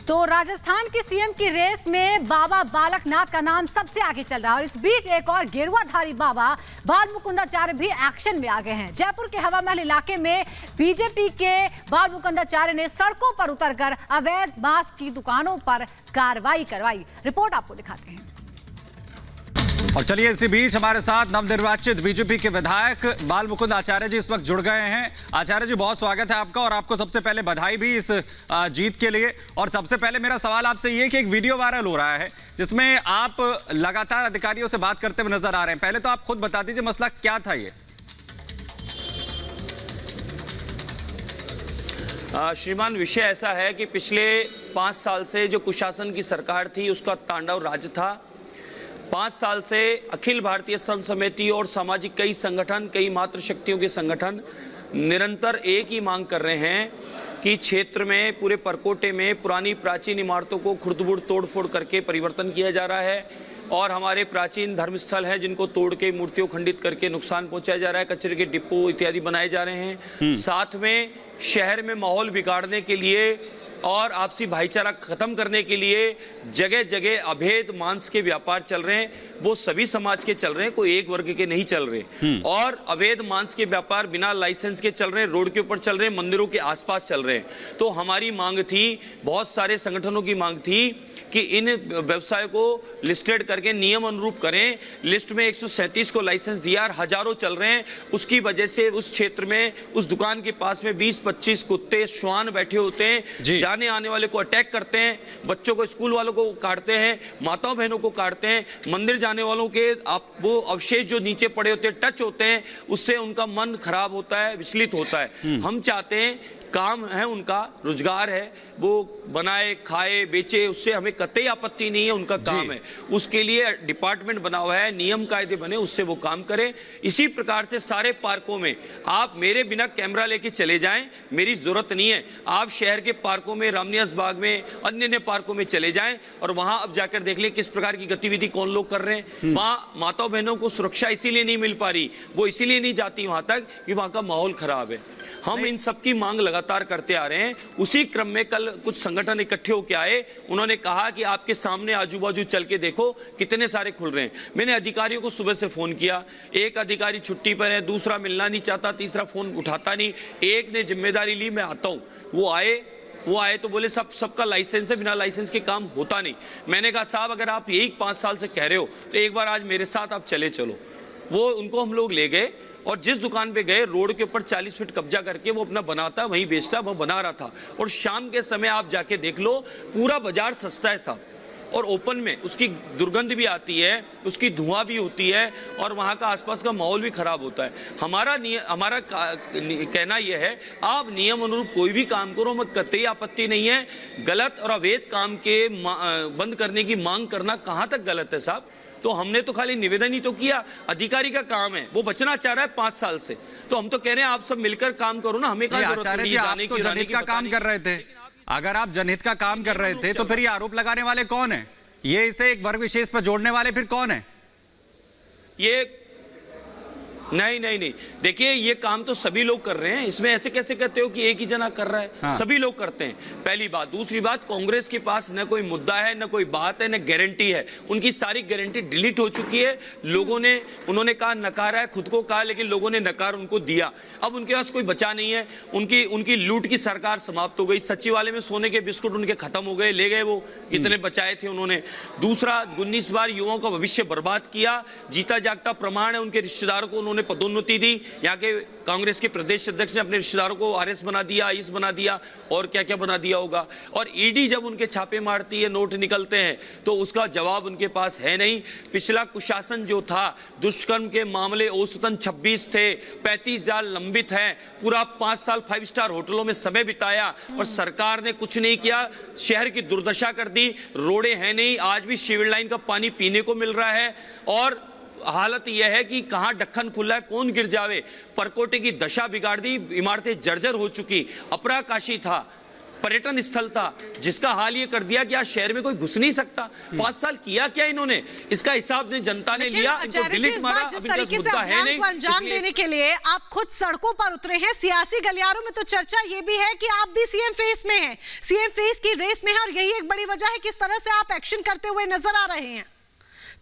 तो राजस्थान की सीएम की रेस में बाबा बालकनाथ का नाम सबसे आगे चल रहा है और इस बीच एक और गेरुआधारी बाबा बाल मुकुंदाचार्य भी एक्शन में आ गए हैं। जयपुर के हवा महल इलाके में बीजेपी के बाल मुकुंदाचार्य ने सड़कों पर उतरकर अवैध मांस की दुकानों पर कार्रवाई करवाई। रिपोर्ट आपको दिखाते हैं। और चलिए इसी बीच हमारे साथ नवनिर्वाचित बीजेपी के विधायक बाल मुकुंद आचार्य जी इस वक्त जुड़ गए हैं। आचार्य जी, बहुत स्वागत है आपका और आपको सबसे पहले बधाई भी इस जीत के लिए। और सबसे पहले मेरा सवाल आपसे ये कि एक वीडियो वायरल हो रहा है जिसमें आप लगातार अधिकारियों से बात करते हुए नजर आ रहे हैं। पहले तो आप खुद बता दीजिए मसला क्या था ये। श्रीमान, विषय ऐसा है कि पिछले 5 साल से जो कुशासन की सरकार थी उसका तांडव राज था। 5 साल से अखिल भारतीय संघ समिति और सामाजिक कई संगठन, कई मातृशक्तियों के संगठन निरंतर एक ही मांग कर रहे हैं कि क्षेत्र में, पूरे परकोटे में पुरानी प्राचीन इमारतों को खुर्द-बुर्द तोड़-फोड़ करके परिवर्तन किया जा रहा है और हमारे प्राचीन धर्मस्थल हैं जिनको तोड़ के मूर्तियों खंडित करके नुकसान पहुंचाया जा रहा है, कचरे के डिपो इत्यादि बनाए जा रहे हैं। साथ में शहर में माहौल बिगाड़ने के लिए और आपसी भाईचारा खत्म करने के लिए जगह जगह अवैध मांस के व्यापार चल रहे हैं। वो सभी समाज के चल रहे हैं, कोई एक वर्ग के नहीं चल रहे। और अवैध मांस के व्यापार बिना लाइसेंस के चल रहे हैं, रोड के ऊपर चल रहे हैं, मंदिरों के आसपास चल रहे हैं। तो हमारी मांग थी, बहुत सारे संगठनों की मांग थी कि इन व्यवसायों को लिस्टेड करके नियम अनुरूप करें। लिस्ट में 137 को लाइसेंस दिया और हजारों चल रहे हैं। उसकी वजह से उस क्षेत्र में, उस दुकान के पास में 20-25 कुत्ते श्वान बैठे होते हैं, जाने आने वाले को अटैक करते हैं, बच्चों को, स्कूल वालों को काटते हैं, माताओं बहनों को काटते हैं, मंदिर जाने वालों के वो अवशेष जो नीचे पड़े होते हैं, टच होते हैं, उससे उनका मन खराब होता है, विचलित होता है। हम चाहते हैं, काम है उनका, रोजगार है, वो बनाए, खाए, बेचे, उससे हमें कतई आपत्ति नहीं है, उनका काम है। उसके लिए डिपार्टमेंट बना हुआ है, नियम कायदे बने, उससे वो काम करें। इसी प्रकार से सारे पार्कों में आप मेरे बिना कैमरा लेके चले जाएं, मेरी जरूरत नहीं है। आप शहर के पार्कों में, रामनिवास बाग में, अन्य अन्य पार्कों में चले जाएं और वहां अब जाकर देख लें किस प्रकार की गतिविधि कौन लोग कर रहे हैं। वहां माताओं बहनों को सुरक्षा इसीलिए नहीं मिल पा रही, वो इसीलिए नहीं जाती वहां तक कि वहां का माहौल खराब है। हम इन सब की मांग लगातार करते आ रहे हैं। उसी क्रम में कल कुछ संगठन इकट्ठे होकर आए, उन्होंने कहा कि आपके सामने आजू बाजू चल के देखो कितने सारे खुल रहे हैं। मैंने अधिकारियों को सुबह से फोन किया, एक अधिकारी छुट्टी पर है, दूसरा मिलना नहीं चाहता, तीसरा फोन उठाता नहीं। एक ने जिम्मेदारी ली, मैं आता हूं। वो आए तो बोले सबका लाइसेंस है, बिना लाइसेंस के काम होता नहीं। मैंने कहा साहब, अगर आप यही 5 साल से कह रहे हो तो एक बार आज मेरे साथ आप चलो। वो उनको हम लोग ले गए और जिस दुकान पे गए, रोड के ऊपर 40 फीट कब्जा करके वो अपना बनाता, वहीं बेचता, वो बना रहा था। और शाम के समय आप जाके देख लो, पूरा बाजार सस्ता है साहब, और ओपन में उसकी दुर्गंध भी आती है, उसकी धुआं भी होती है और वहाँ का आसपास का माहौल भी खराब होता है। हमारा कहना यह है, आप नियम अनुरूप कोई भी काम करो, हमें कतई आपत्ति नहीं है। गलत और अवैध काम के बंद करने की मांग करना कहाँ तक गलत है साहब? तो हमने तो खाली निवेदन ही तो किया, अधिकारी का काम है, वो बचना चाह रहा है 5 साल से। तो हम तो कह रहे हैं आप सब मिलकर काम करो ना, हमें क्या जरूरत है जाने की, जनहित का काम कर रहे थे। अगर आप जनहित का काम कर रहे थे तो फिर ये आरोप लगाने वाले कौन है? ये इसे एक वर्ग विशेष पर जोड़ने वाले फिर कौन है? ये नहीं, देखिए ये काम तो सभी लोग कर रहे हैं। इसमें ऐसे कैसे कहते हो कि एक ही जना कर रहा है? हाँ। सभी लोग करते हैं, पहली बात। दूसरी बात, कांग्रेस के पास न कोई मुद्दा है, न कोई बात है, न गारंटी है। उनकी सारी गारंटी डिलीट हो चुकी है। लोगों ने, उन्होंने कहा नकारा है, खुद को कहा, लेकिन लोगों ने नकार उनको दिया। अब उनके पास कोई बचा नहीं है। उनकी लूट की सरकार समाप्त हो गई। सचिवालय में सोने के बिस्कुट उनके खत्म हो गए, ले गए वो, कितने बचाए थे उन्होंने। दूसरा, 19 बार युवाओं का भविष्य बर्बाद किया। जीता जागता प्रमाण है, उनके रिश्तेदारों को उन्होंने पदोन्नति दी। यहाँ के कांग्रेस के प्रदेश अध्यक्ष ने अपने रिश्तेदारों को आरएस बना दिया, आईएएस बना दिया और क्या क्या बना दिया होगा। और ईडी जब उनके छापे मारती है, नोट निकलते हैं, तो उसका जवाब उनके पास है नहीं। पिछला कुशासन जो था, दुष्कर्म के मामले औसतन 26 थे, 35,000 लंबित हैं। पूरा 5 साल 5 स्टार होटलों में समय बिताया और सरकार ने कुछ नहीं किया। शहर की दुर्दशा कर दी। रोडें हैं नहीं, आज भी सिविल लाइन का पानी पीने को मिल रहा है। और हालत यह है कि कहां ढक्कन खुला है, कौन गिर जावे। परकोटे की दशा बिगाड़ दी, इमारतें जर्जर हो चुकी। अपराकाशी था, पर्यटन स्थल था, जिसका हाल ये कर दिया कि आज शहर में कोई घुस नहीं सकता। 5 साल किया क्या इन्होंने, इसका हिसाब ने जनता ने लिया, इनको डिलीट मारा। अब इनका मुद्दा है नहीं, अंजाम देने के लिए आप खुद सड़कों पर उतरे हैं, सियासी गलियारों में तो चर्चा ये भी है कि आप भी सीएम फेस में हैं, सीएम फेस की रेस में हैं, और यही एक बड़ी वजह है किस तरह से आप एक्शन करते हुए नजर आ रहे हैं।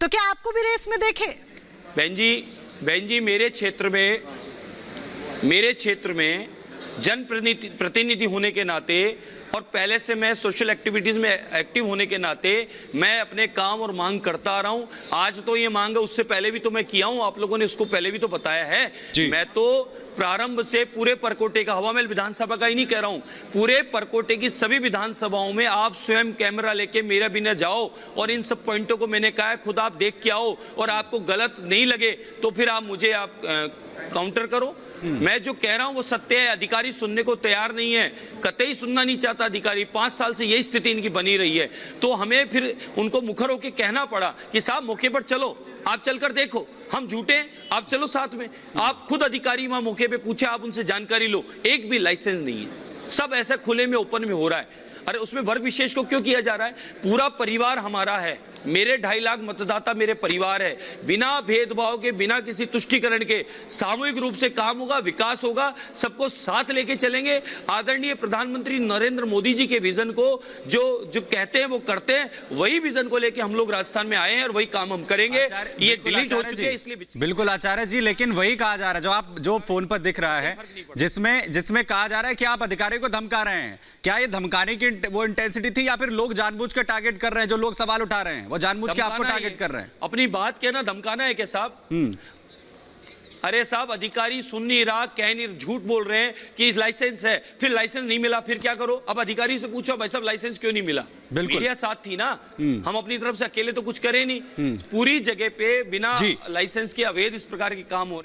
तो क्या आपको भी रेस में देखे? बहन जी, मेरे क्षेत्र में जनप्रतिनिधि होने के नाते और पहले से मैं सोशल एक्टिविटीज में एक्टिव होने के नाते मैं अपने काम और मांग करता आ रहा हूं। आज तो ये मांग है, उससे पहले भी तो मैं किया हूं, आप लोगों ने उसको पहले भी तो बताया है। मैं तो प्रारंभ से पूरे परकोटे का, हवामहल विधानसभा का ही नहीं कह रहा हूं, पूरे परकोटे की सभी विधानसभाओं में आप स्वयं कैमरा लेके मेरा बिना जाओ और इन सब पॉइंटों को मैंने कहा है, खुद आप देख के आओ, और आपको गलत नहीं लगे तो फिर आप मुझे काउंटर करो। मैं जो कह रहा हूं वो सत्य है। अधिकारी सुनने को तैयार नहीं है, कतई सुनना नहीं चाहता अधिकारी। 5 साल से यही स्थिति इनकी बनी रही है, तो हमें फिर उनको मुखर होकर कहना पड़ा कि साहब मौके पर चलो, आप चलकर देखो, हम झूठे हैं, आप चलो साथ में। आप खुद अधिकारी वहां मौके पे पूछे, आप उनसे जानकारी लो, एक भी लाइसेंस नहीं है, सब ऐसा खुले में ओपन में हो रहा है। अरे उसमें वर्ग विशेष को क्यों किया जा रहा है? पूरा परिवार हमारा है, मेरे 2.5 लाख मतदाता मेरे परिवार है, बिना भेदभाव के, बिना किसी तुष्टीकरण के सामूहिक रूप से काम होगा, विकास होगा, सबको साथ लेके चलेंगे। आदरणीय प्रधानमंत्री नरेंद्र मोदी जी के विजन को जो कहते हैं वो करते हैं, वही विजन को लेके हम लोग राजस्थान में आए हैं और वही काम हम करेंगे। ये डिलीट हो चुके हैं, इसलिए बिल्कुल आचार्य जी, लेकिन वही कहा जा रहा है जो फोन पर दिख रहा है, जिसमें कहा जा रहा है कि आप अधिकारियों को धमका रहे हैं। क्या ये धमकाने की वो इंटेंसिटी थी, या फिर लोग जानबूझ कर टारगेट कर रहे हैं? जो लोग सवाल उठा रहे हैं वो जानबूझ के आपको टारगेट कर रहे हैं? अपनी बात कहना धमकाना है क्या साहब? अरे साहब, अधिकारी सुन नहीं रहा, कह नहीं, झूठ बोल रहे हैं कि लाइसेंस है, फिर लाइसेंस नहीं मिला, फिर क्या करो? अब अधिकारी से पूछो भाई साहब लाइसेंस क्यों नहीं मिला? मीडिया साथ थी ना, हम अपनी तरफ से अकेले तो कुछ करे नहीं। पूरी जगह पे बिना लाइसेंस के अवैध इस प्रकार के काम हो रहे।